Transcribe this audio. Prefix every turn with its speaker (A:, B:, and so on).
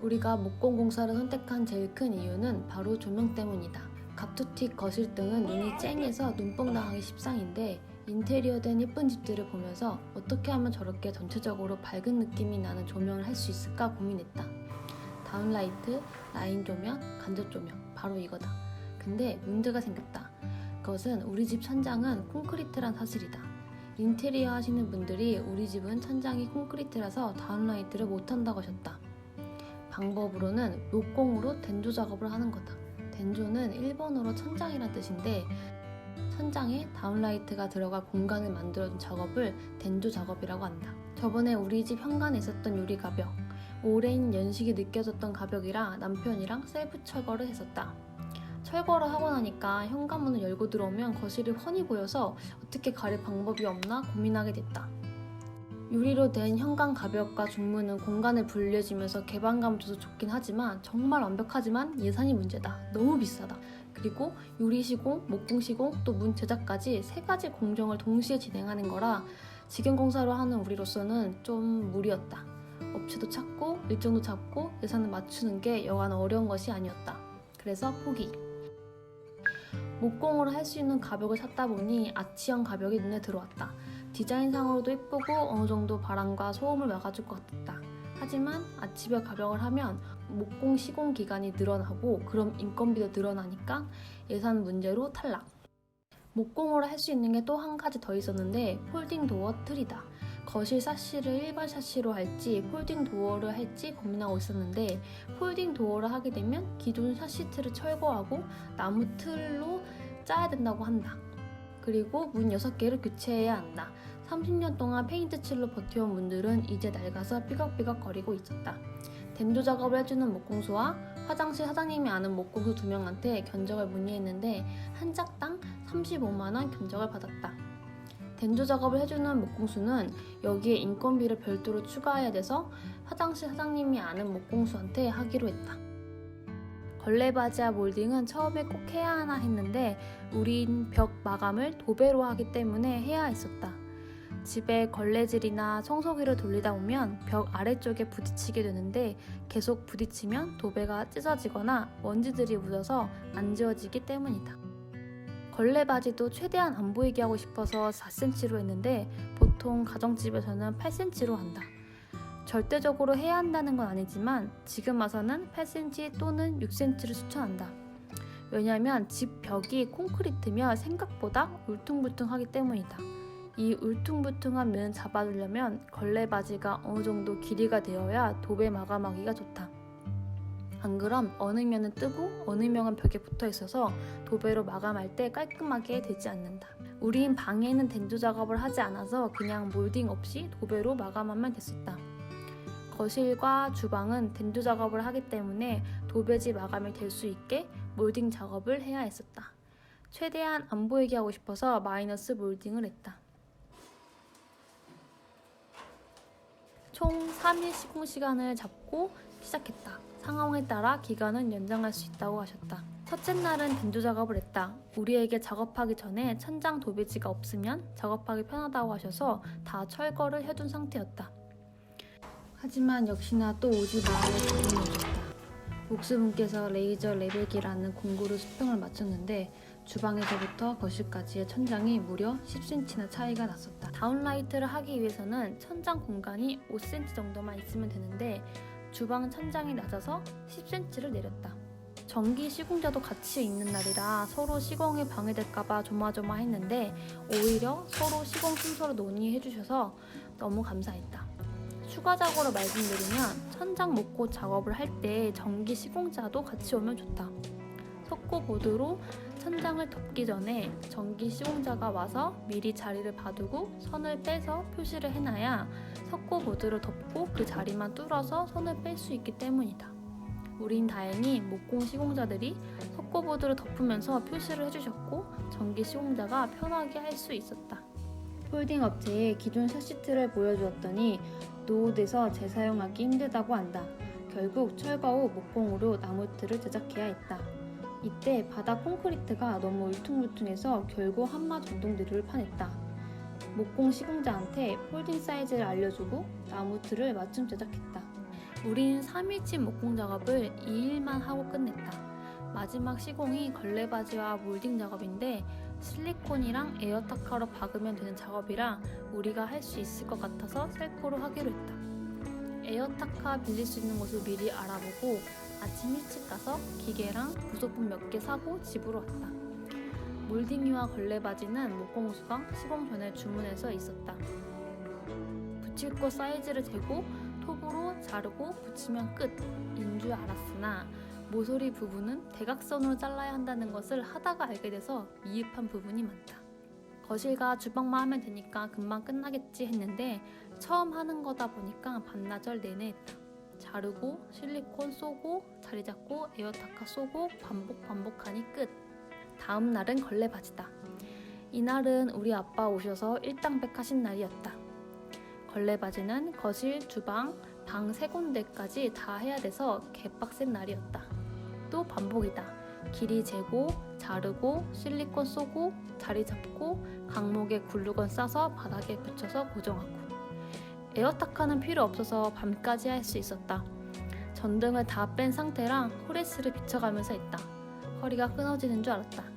A: 우리가 목공공사를 선택한 제일 큰 이유는 바로 조명 때문이다. 갑툭튀 거실등은 눈이 쨍해서 눈뽕 당하기 십상인데 인테리어 된 예쁜 집들을 보면서 어떻게 하면 저렇게 전체적으로 밝은 느낌이 나는 조명을 할 수 있을까 고민했다. 다운라이트, 라인 조명, 간접 조명, 바로 이거다. 근데 문제가 생겼다. 그것은 우리 집 천장은 콘크리트란 사실이다. 인테리어 하시는 분들이 우리 집은 천장이 콘크리트라서 다운라이트를 못한다고 하셨다. 방법으로는 목공으로 덴조 작업을 하는 거다. 덴조는 일본어로 천장이란 뜻인데 천장에 다운라이트가 들어가 공간을 만들어준 작업을 덴조 작업이라고 한다. 저번에 우리 집 현관에 있었던 유리 가벽, 오랜 연식이 느껴졌던 가벽이라 남편이랑 셀프 철거를 했었다. 철거를 하고 나니까 현관문을 열고 들어오면 거실이 훤히 보여서 어떻게 가릴 방법이 없나 고민하게 됐다. 유리로 된 현관 가벽과 중문은 공간을 분리해주면서 개방감을 줘서 좋긴 하지만 정말 완벽하지만 예산이 문제다. 너무 비싸다. 그리고 유리 시공, 목공 시공, 또 문 제작까지 3가지 공정을 동시에 진행하는 거라 직영공사로 하는 우리로서는 좀 무리였다. 업체도 찾고 일정도 잡고 예산을 맞추는 게 여간 어려운 것이 아니었다. 그래서 포기. 목공으로 할 수 있는 가벽을 찾다 보니 아치형 가벽이 눈에 들어왔다. 디자인상으로도 예쁘고 어느 정도 바람과 소음을 막아줄 것 같았다. 하지만 아치벽 가벽을 하면 목공 시공 기간이 늘어나고 그럼 인건비도 늘어나니까 예산 문제로 탈락. 목공으로 할 수 있는 게 또 한 가지 더 있었는데 폴딩 도어 틀이다. 거실 샤시를 일반 샤시로 할지 폴딩 도어를 할지 고민하고 있었는데 폴딩 도어를 하게 되면 기존 샤시 틀을 철거하고 나무 틀로 짜야 된다고 한다. 그리고 문 6개를 교체해야 한다. 30년 동안 페인트 칠로 버텨온 문들은 이제 낡아서 삐걱삐걱 거리고 있었다. 덴조 작업을 해주는 목공수와 화장실 사장님이 아는 목공수 2명한테 견적을 문의했는데 한 짝당 35만원 견적을 받았다. 덴조 작업을 해주는 목공수는 여기에 인건비를 별도로 추가해야 돼서 화장실 사장님이 아는 목공수한테 하기로 했다. 걸레바지와 몰딩은 처음에 꼭 해야 하나 했는데 우린 벽 마감을 도배로 하기 때문에 해야 했었다. 집에 걸레질이나 청소기를 돌리다 보면 벽 아래쪽에 부딪히게 되는데 계속 부딪히면 도배가 찢어지거나 먼지들이 묻어서 안 지워지기 때문이다. 걸레바지도 최대한 안 보이게 하고 싶어서 4cm로 했는데 보통 가정집에서는 8cm로 한다. 절대적으로 해야 한다는 건 아니지만 지금 와서는 8cm 또는 6cm를 추천한다. 왜냐하면 집 벽이 콘크리트며 생각보다 울퉁불퉁하기 때문이다. 이 울퉁불퉁한 면을 잡아주려면 걸레바지가 어느 정도 길이가 되어야 도배 마감하기가 좋다. 안 그럼 어느 면은 뜨고 어느 면은 벽에 붙어 있어서 도배로 마감할 때 깔끔하게 되지 않는다. 우린 방에는 덴조 작업을 하지 않아서 그냥 몰딩 없이 도배로 마감하면 됐었다. 거실과 주방은 덴조 작업을 하기 때문에 도배지 마감이 될 수 있게 몰딩 작업을 해야 했었다. 최대한 안 보이게 하고 싶어서 마이너스 몰딩을 했다. 총 3일 시공 시간을 잡고 시작했다. 상황에 따라 기간은 연장할 수 있다고 하셨다. 첫째 날은 덴조 작업을 했다. 우리에게 작업하기 전에 천장 도배지가 없으면 작업하기 편하다고 하셔서 다 철거를 해둔 상태였다. 하지만 역시나 또 오지 말아야 기분이 오셨다. 목수분께서 레이저 레벨기라는 공구로 수평을 맞췄는데 주방에서부터 거실까지의 천장이 무려 10cm나 차이가 났었다. 다운라이트를 하기 위해서는 천장 공간이 5cm 정도만 있으면 되는데 주방 천장이 낮아서 10cm를 내렸다. 전기 시공자도 같이 있는 날이라 서로 시공에 방해될까봐 조마조마했는데 오히려 서로 시공 순서를 논의해주셔서 너무 감사했다. 추가적으로 말씀드리면 천장 목고 작업을 할 때 전기 시공자도 같이 오면 좋다. 석고보드로 천장을 덮기 전에 전기 시공자가 와서 미리 자리를 봐두고 선을 빼서 표시를 해놔야 석고보드를 덮고 그 자리만 뚫어서 선을 뺄 수 있기 때문이다. 우린 다행히 목공 시공자들이 석고보드를 덮으면서 표시를 해주셨고 전기 시공자가 편하게 할 수 있었다. 폴딩 업체에 기존 샤시트를 보여주었더니 노후돼서 재사용하기 힘들다고 한다. 결국 철거 후 목공으로 나무틀을 제작해야 했다. 이때 바닥 콘크리트가 너무 울퉁불퉁해서 결국 한마 전동드릴을 파냈다. 목공 시공자한테 폴딩 사이즈를 알려주고 나무틀을 맞춤 제작했다. 우린 3일치 목공 작업을 2일만 하고 끝냈다. 마지막 시공이 걸레바지와 몰딩 작업인데 실리콘이랑 에어타카로 박으면 되는 작업이라 우리가 할 수 있을 것 같아서 셀프로 하기로 했다. 에어타카 빌릴 수 있는 곳을 미리 알아보고 아침 일찍 가서 기계랑 부속품 몇 개 사고 집으로 왔다. 몰딩이와 걸레바지는 목공수가 시공 전에 주문해서 있었다. 붙일 곳 사이즈를 재고 톱으로 자르고 붙이면 끝인 줄 알았으나 모서리 부분은 대각선으로 잘라야 한다는 것을 하다가 알게 돼서 미흡한 부분이 많다. 거실과 주방만 하면 되니까 금방 끝나겠지 했는데 처음 하는 거다 보니까 반나절 내내 했다. 자르고 실리콘 쏘고 자리 잡고 에어타카 쏘고 반복하니 끝. 다음 날은 걸레바지다. 이날은 우리 아빠 오셔서 일당백 하신 날이었다. 걸레바지는 거실, 주방, 방 3군데까지 다 해야 돼서 개빡센 날이었다. 또 반복이다. 길이 재고, 자르고, 실리콘 쏘고, 자리 잡고, 강목에 글루건 싸서 바닥에 붙여서 고정하고. 에어타카는 필요 없어서 밤까지 할 수 있었다. 전등을 다 뺀 상태라 후레쉬를 비춰가면서 했다. 허리가 끊어지는 줄 알았다.